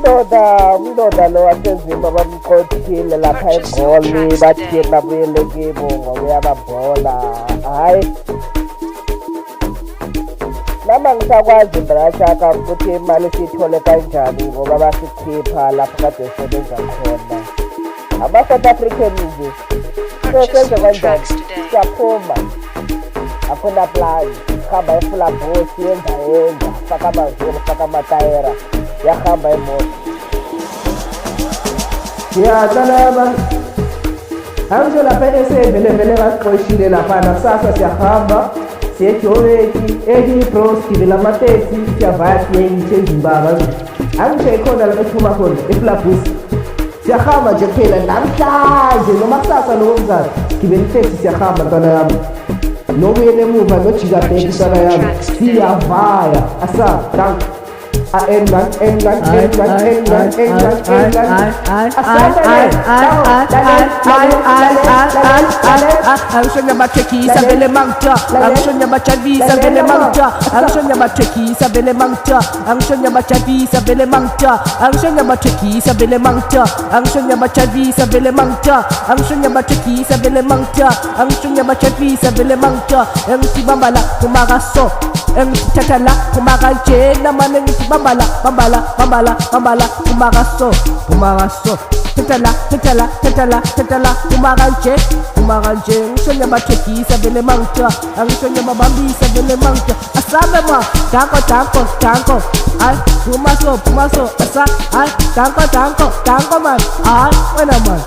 umndoda lo wasenzima bamqothile lapha eGoli bathi babuyele kibo ngoba uyababhola. Hayi lama ngisakwazi brashaka ukuthi imali sithole kanjani ngoba basikhipha lapho kade sisebenza khona. Ama-South African nje senze kanjani siyaphuma akuna plan hamba efula bosi yenza faka amazulu faka amatayera yahamba imoto. Siyasalama angisho lapha vele basiqoshile laphana kusasa siyahamba siyejoweki bro sigibela amateksi siyavaya siyengithe ezimbaba angisho ikhona lapha ephuma khona eflabusi siyahamba nje kuphela namhlanje noma kusasa nokomzazi sigibela iteksi siyahamba ntwana yami nobuyele emuva nojika bheki ntwana yami siyavaya asa Angishonya bathekisa vele mangta angishonya bachavisa vele mangta angishonya bathekisa vele mangta angishonya bachavisa vele mangta angishonya bathekisa vele mangta angishonya bachavisa vele mangta angishonya bathekisa vele mangta angishonya bachavisa vele mangta engitibambala kumakaso engithatha la kumakanje namane ngitibambala bambala kumakaso tetala kumakanje ngishonya bathekisa vele mangta angishonya babambisa vele mangta asabe ma danko ay pumaso asa ay danko man ay wena man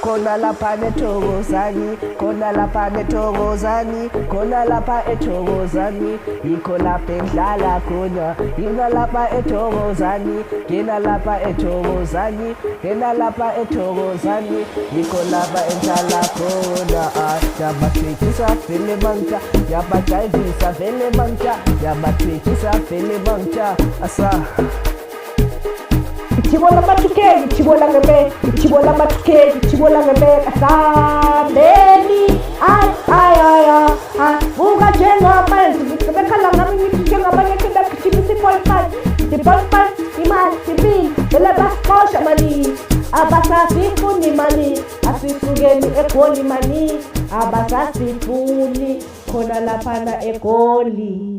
Kona lapha nethokozani, kona lapha nethokozani, kona lapha ethokozani, yikho lapha engidlala khona, yina lapha ethokozani, yina lapha ethokozani, yina lapha ethokozani, yikho lapha engidlala khona. Yabathekisa vele mangta, yabajayivisa vele mangta, yabathekisa vele mangta asa. Chibola ngebe asambeni ay buka jenga manzi bekhala ngami ngithi njengabanye kinda kichibisi polpan imali tibil bele baskosha mani abasasifuni mani asisukeni eGoli mani abasasifuni khona laphana eGoli.